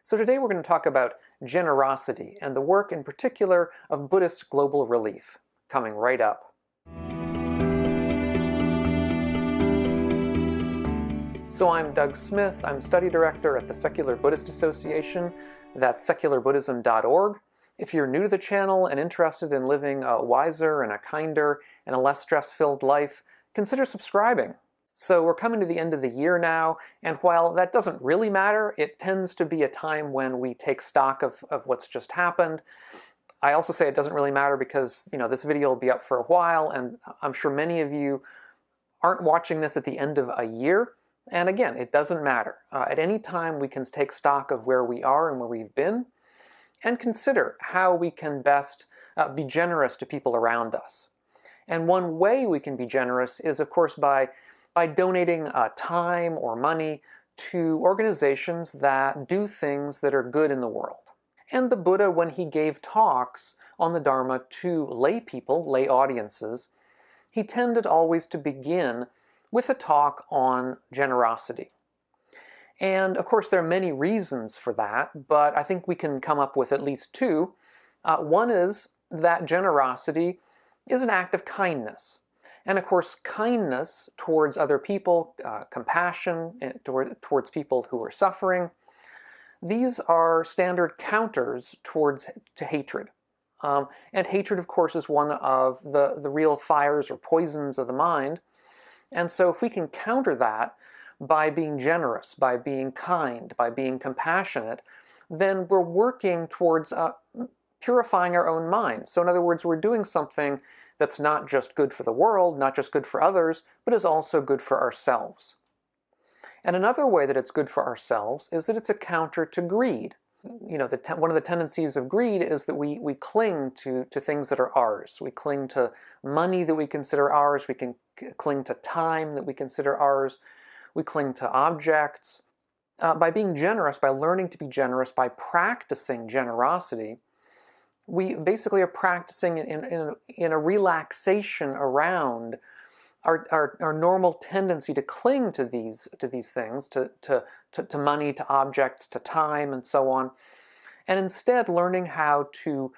So today we're going to talk about generosity and the work in particular of Buddhist Global Relief, coming right up. So I'm Doug Smith. I'm study director at the Secular Buddhist Association. That's secularbuddhism.org. If you're new to the channel and interested in living a wiser and a kinder and a less stress-filled life, consider subscribing. So we're coming to the end of the year now, and while that doesn't really matter, it tends to be a time when we take stock of what's just happened. I also say it doesn't really matter because, this video will be up for a while, and I'm sure many of you aren't watching this at the end of a year. And again, it doesn't matter. At any time, we can take stock of where we are and where we've been, and consider how we can best be generous to people around us. And one way we can be generous is, of course, by donating time or money to organizations that do things that are good in the world. And the Buddha, when he gave talks on the Dharma to lay people, lay audiences, he tended always to begin with a talk on generosity. And of course there are many reasons for that, but I think we can come up with at least two. One is that generosity is an act of kindness. And of course, kindness towards other people, compassion towards people who are suffering, these are standard counters to hatred. And hatred, of course, is one of the real fires or poisons of the mind. And so if we can counter that by being generous, by being kind, by being compassionate, then we're working towards purifying our own minds. So in other words, we're doing something that's not just good for the world, not just good for others, but is also good for ourselves. And another way that it's good for ourselves is that it's a counter to greed. One of the tendencies of greed is that we cling to things that are ours. We cling to money that we consider ours. We can cling to time that we consider ours. We cling to objects. By being generous, by learning to be generous, by practicing generosity, we basically are practicing in a relaxation around our normal tendency to cling to these things, to money, to objects, to time, and so on, and instead learning how to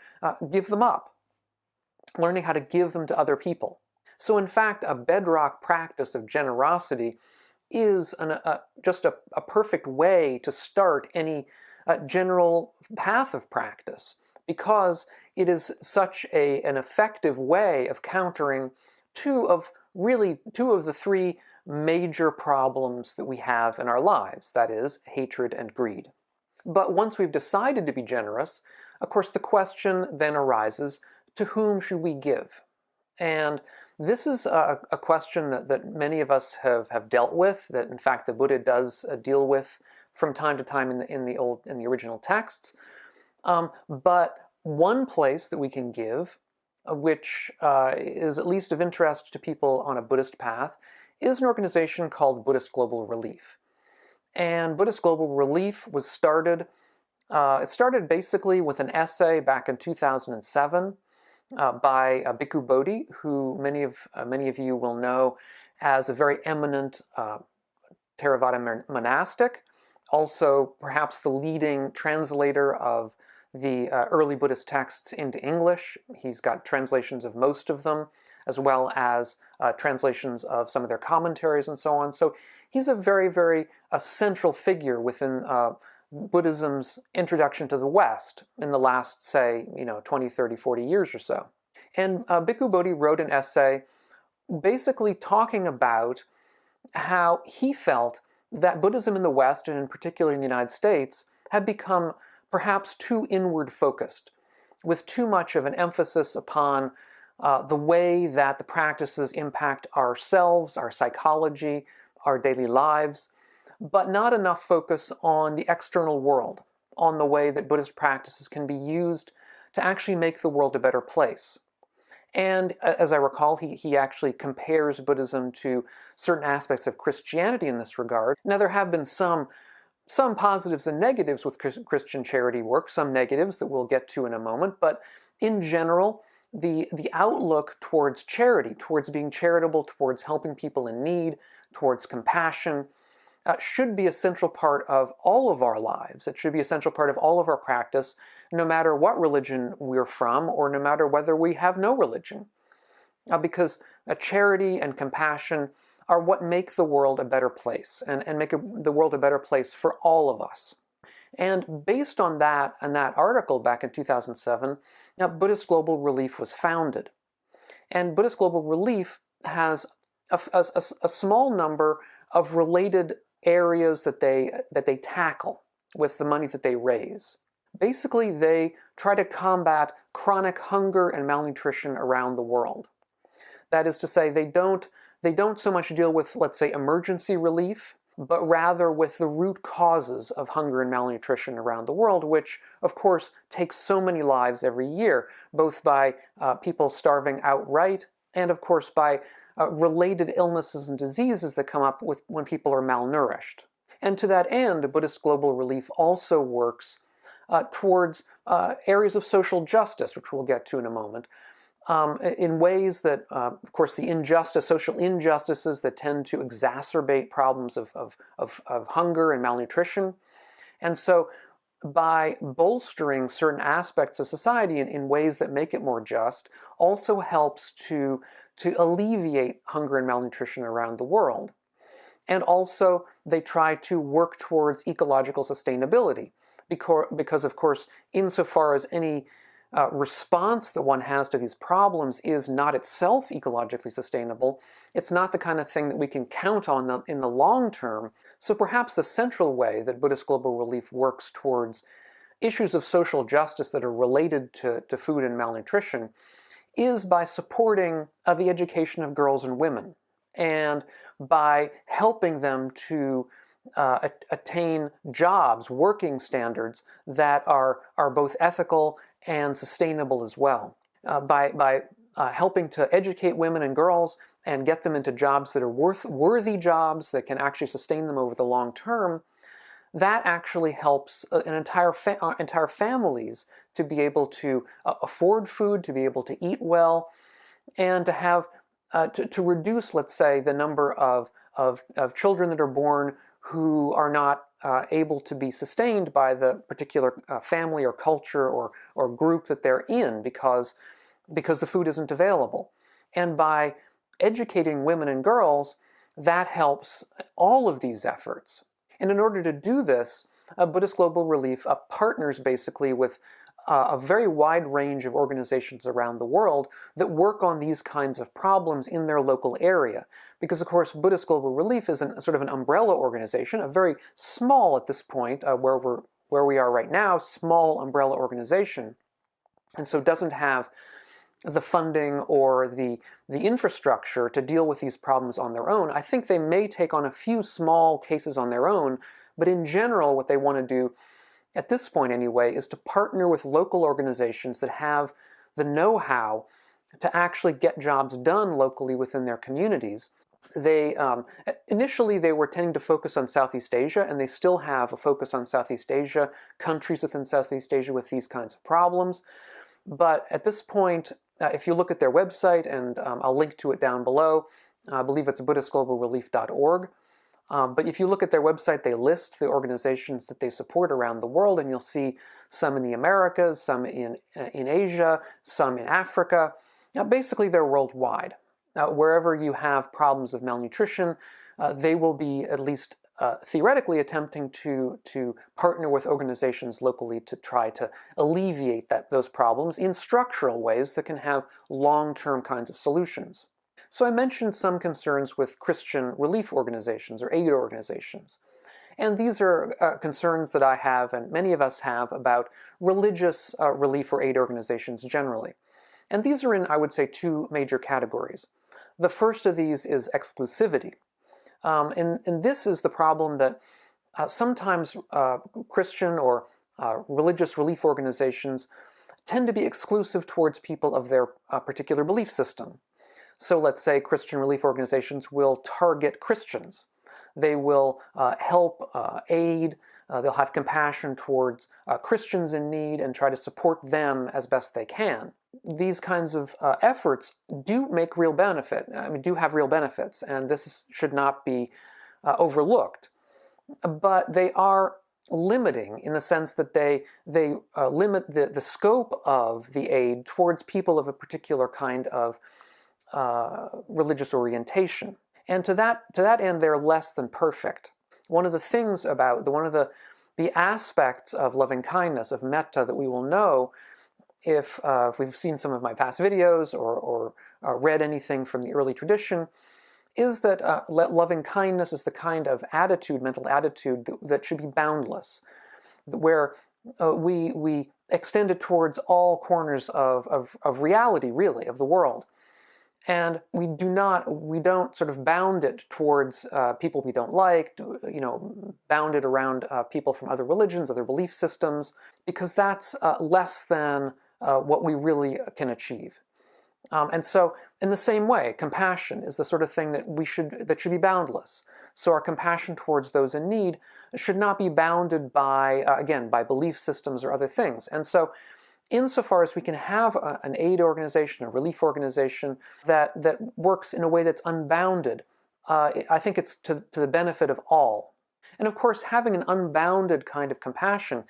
give them up, learning how to give them to other people. So in fact, a bedrock practice of generosity is just a perfect way to start any general path of practice, because it is such an effective way of countering two of the three major problems that we have in our lives, that is, hatred and greed. But once we've decided to be generous, of course the question then arises, to whom should we give? And this is a question that many of us have dealt with, that in fact the Buddha does deal with from time to time in the original texts. But one place that we can give, which is at least of interest to people on a Buddhist path, is an organization called Buddhist Global Relief. And Buddhist Global Relief was started, it started basically with an essay back in 2007 by Bhikkhu Bodhi, who many of you will know as a very eminent Theravada monastic, also perhaps the leading translator of the early Buddhist texts into English. He's got translations of most of them, as well as translations of some of their commentaries and so on. So he's a very, very central figure within Buddhism's introduction to the West in the last, say, 20, 30, 40 years or so. And Bhikkhu Bodhi wrote an essay basically talking about how he felt that Buddhism in the West, and in particular in the United States, had become perhaps too inward focused, with too much of an emphasis upon the way that the practices impact ourselves, our psychology, our daily lives, but not enough focus on the external world, on the way that Buddhist practices can be used to actually make the world a better place. And as I recall, he actually compares Buddhism to certain aspects of Christianity in this regard. Now, there have been some positives and negatives with Christian charity work, some negatives that we'll get to in a moment, but in general, the outlook towards charity, towards being charitable, towards helping people in need, towards compassion, should be a central part of all of our lives. It should be a central part of all of our practice, no matter what religion we're from or no matter whether we have no religion. Because charity and compassion are what make the world a better place and make the world a better place for all of us. And based on that and that article back in 2007, Buddhist Global Relief was founded. And Buddhist Global Relief has a small number of related areas that they tackle with the money that they raise. Basically, they try to combat chronic hunger and malnutrition around the world. That is to say, they don't so much deal with, let's say, emergency relief, but rather with the root causes of hunger and malnutrition around the world, which, of course, takes so many lives every year, both by people starving outright and, of course, by related illnesses and diseases that come up when people are malnourished. And to that end, Buddhist Global Relief also works towards areas of social justice, which we'll get to in a moment, in ways that, of course, the social injustices that tend to exacerbate problems of hunger and malnutrition. And so by bolstering certain aspects of society in ways that make it more just also helps to alleviate hunger and malnutrition around the world. And also they try to work towards ecological sustainability because of course, insofar as any response that one has to these problems is not itself ecologically sustainable, it's not the kind of thing that we can count on in the long term. So perhaps the central way that Buddhist Global Relief works towards issues of social justice that are related to food and malnutrition is by supporting the education of girls and women and by helping them to attain jobs, working standards that are both ethical and sustainable as well. By helping to educate women and girls and get them into jobs that are worthy jobs that can actually sustain them over the long term, that actually helps entire families to be able to afford food, to be able to eat well, and to have to reduce, let's say, the number of children that are born who are not able to be sustained by the particular family or culture or group that they're in because the food isn't available. And by educating women and girls, that helps all of these efforts. And in order to do this, Buddhist Global Relief partners basically with a very wide range of organizations around the world that work on these kinds of problems in their local area. Because, of course, Buddhist Global Relief is sort of an umbrella organization, a very small at this point, where we are right now, small umbrella organization, and so doesn't have the funding or the infrastructure to deal with these problems on their own. I think they may take on a few small cases on their own, but in general, what they want to do at this point anyway, is to partner with local organizations that have the know-how to actually get jobs done locally within their communities. Initially they were tending to focus on Southeast Asia, and they still have a focus on Southeast Asia, countries within Southeast Asia with these kinds of problems. But at this point, if you look at their website, and I'll link to it down below, I believe it's buddhistglobalrelief.org. But if you look at their website, they list the organizations that they support around the world, and you'll see some in the Americas, some in Asia, some in Africa. Basically, they're worldwide. Wherever you have problems of malnutrition, they will be at least theoretically attempting to partner with organizations locally to try to alleviate those problems in structural ways that can have long-term kinds of solutions. So I mentioned some concerns with Christian relief organizations or aid organizations. And these are concerns that I have and many of us have about religious relief or aid organizations generally. And these are in, I would say, two major categories. The first of these is exclusivity. And this is the problem that sometimes Christian or religious relief organizations tend to be exclusive towards people of their particular belief system. So let's say Christian relief organizations will target Christians. They will help, aid, they'll have compassion towards Christians in need and try to support them as best they can. These kinds of efforts do make real benefit, do have real benefits, and this should not be overlooked. but they are limiting in the sense that they limit the scope of the aid towards people of a particular kind of religious orientation. And to that end, they're less than perfect. One of the things about one of the aspects of loving kindness, of metta, that we will know if we've seen some of my past videos or read anything from the early tradition, is that loving kindness is the kind of attitude, mental attitude, that should be boundless, where we extend it towards all corners of reality, really, of the world. And we don't sort of bound it towards people we don't like, bound it around people from other religions, other belief systems, because that's less than what we really can achieve. And so, in the same way, compassion is the sort of thing that should be boundless. So our compassion towards those in need should not be bounded by, again, by belief systems or other things. And so, insofar as we can have an aid organization, a relief organization that works in a way that's unbounded, I think it's to the benefit of all. And of course, having an unbounded kind of compassion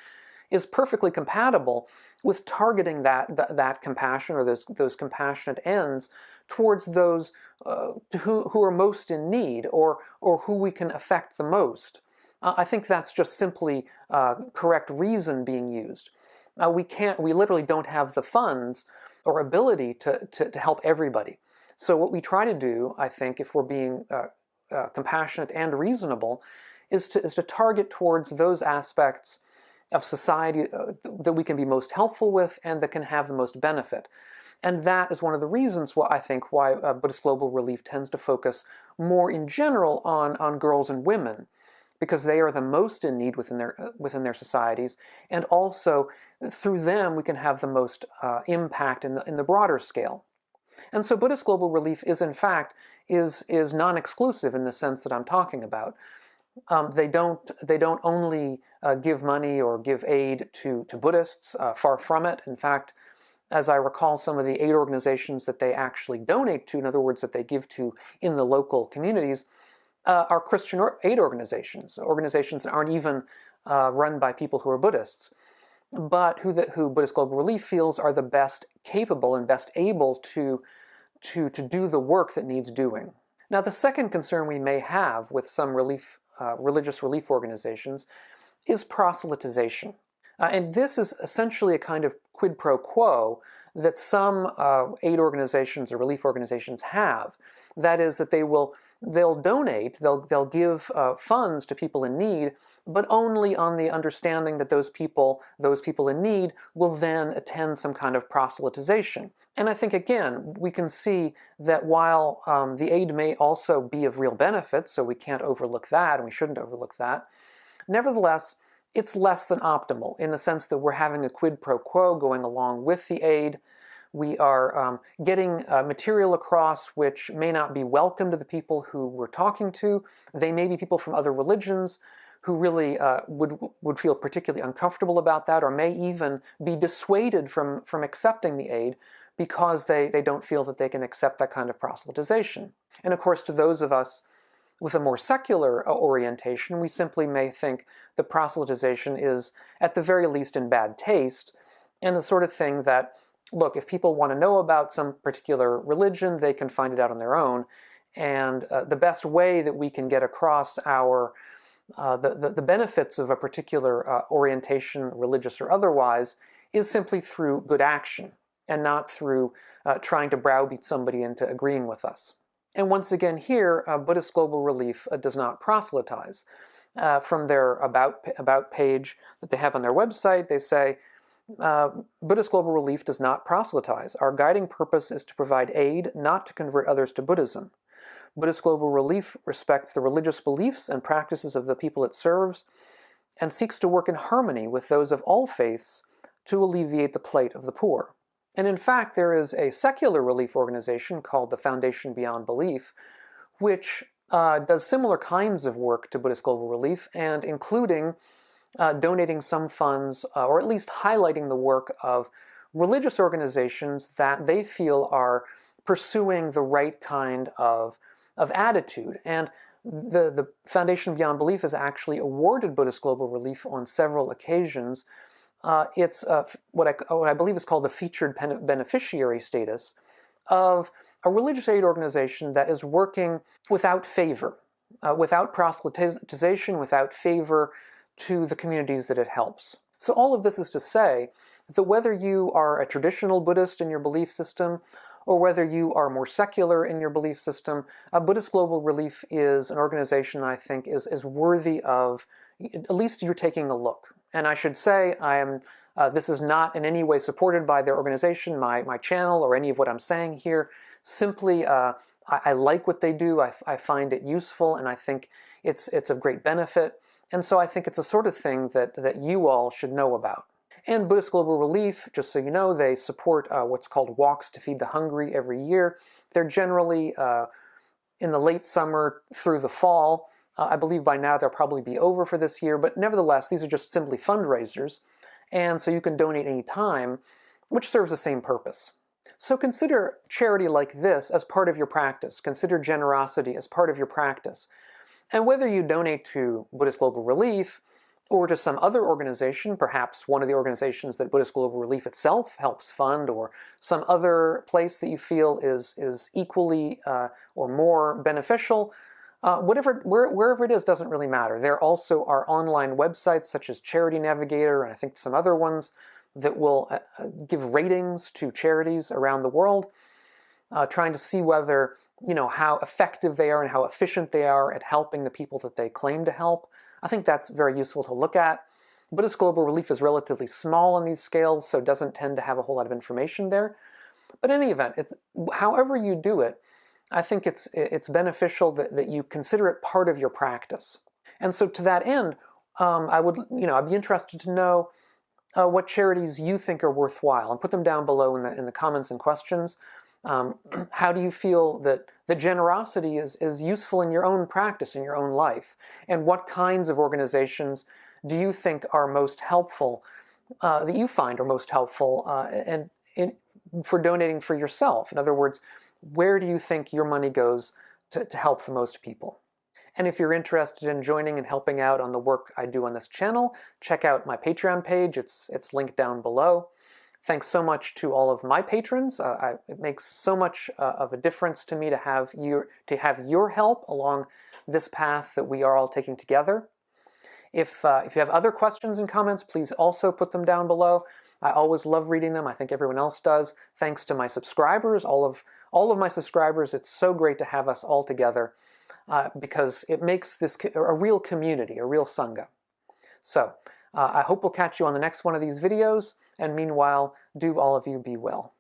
is perfectly compatible with targeting that compassion, or those compassionate ends, towards those who are most in need, or who we can affect the most. I think that's just simply correct reason being used. We literally don't have the funds or ability to help everybody. So what we try to do, I think, if we're being compassionate and reasonable, is to target towards those aspects of society that we can be most helpful with and that can have the most benefit. And that is one of the reasons why Buddhist Global Relief tends to focus more in general on girls and women, because they are the most in need within their societies, and also through them we can have the most impact in the broader scale. And so Buddhist Global Relief is in fact non-exclusive in the sense that I'm talking about. They don't only give money or give aid to Buddhists. Far from it. In fact, as I recall, some of the aid organizations that they actually donate to, in other words, that they give to in the local communities, are Christian aid organizations that aren't even run by people who are Buddhists, but who Buddhist Global Relief feels are the best capable and best able to do the work that needs doing. Now, the second concern we may have with some religious relief organizations is proselytization. And this is essentially a kind of quid pro quo that some aid organizations or relief organizations have. That is, that they'll donate, they'll give funds to people in need, but only on the understanding that those people in need will then attend some kind of proselytization. And I think, again, we can see that while the aid may also be of real benefit, so we can't overlook that, and we shouldn't overlook that, nevertheless, it's less than optimal in the sense that we're having a quid pro quo going along with the aid. We are getting material across which may not be welcome to the people who we're talking to. They may be people from other religions who really would feel particularly uncomfortable about that, or may even be dissuaded from accepting the aid because they don't feel that they can accept that kind of proselytization. And of course, to those of us with a more secular orientation, we simply may think the proselytization is at the very least in bad taste, and the sort of thing that, look, if people want to know about some particular religion, they can find it out on their own. And the best way that we can get across the benefits of a particular orientation, religious or otherwise, is simply through good action, and not through trying to browbeat somebody into agreeing with us. And once again here, Buddhist Global Relief does not proselytize. From their about page that they have on their website, they say, Buddhist Global Relief does not proselytize. Our guiding purpose is to provide aid, not to convert others to Buddhism. Buddhist Global Relief respects the religious beliefs and practices of the people it serves, and seeks to work in harmony with those of all faiths to alleviate the plight of the poor. And in fact, there is a secular relief organization called the Foundation Beyond Belief, which does similar kinds of work to Buddhist Global Relief, and including donating some funds, or at least highlighting the work of religious organizations that they feel are pursuing the right kind of attitude. And the Foundation Beyond Belief has actually awarded Buddhist Global Relief on several occasions. It's what I believe is called the featured beneficiary status of a religious aid organization that is working without favor, without proselytization, without favor to the communities that it helps. So all of this is to say that whether you are a traditional Buddhist in your belief system, or whether you are more secular in your belief system, Buddhist Global Relief is an organization I think is worthy of at least you're taking a look. And I should say, this is not in any way supported by their organization, my channel, or any of what I'm saying here. Simply, I like what they do. I find it useful, and I think it's of great benefit. And so I think it's a sort of thing that you all should know about. And Buddhist Global Relief, just so you know, they support what's called Walks to Feed the Hungry every year. They're generally in the late summer through the fall. I believe by now they'll probably be over for this year, but nevertheless, these are just simply fundraisers. And so you can donate any time, which serves the same purpose. So consider charity like this as part of your practice. Consider generosity as part of your practice. And whether you donate to Buddhist Global Relief or to some other organization, perhaps one of the organizations that Buddhist Global Relief itself helps fund, or some other place that you feel is equally or more beneficial, wherever it is doesn't really matter. There also are online websites such as Charity Navigator, and I think some other ones that will give ratings to charities around the world, trying to see whether, how effective they are and how efficient they are at helping the people that they claim to help. I think that's very useful to look at. Buddhist Global Relief is relatively small on these scales, so doesn't tend to have a whole lot of information there. But in any event, however you do it, I think it's beneficial that you consider it part of your practice. And so to that end, I'd be interested to know what charities you think are worthwhile, and put them down below in the comments and questions. How do you feel that the generosity is useful in your own practice, in your own life? And what kinds of organizations do you think are most helpful, that you find are most helpful for donating for yourself? In other words, where do you think your money goes to help the most people? And if you're interested in joining and helping out on the work I do on this channel, check out my Patreon page. It's linked down below. Thanks so much to all of my patrons. It makes so much of a difference to me to have your help along this path that we are all taking together. If you have other questions and comments, please also put them down below. I always love reading them. I think everyone else does. Thanks to my subscribers, all of my subscribers. It's so great to have us all together because it makes this a real community, a real sangha. So I hope we'll catch you on the next one of these videos. And meanwhile, do all of you be well.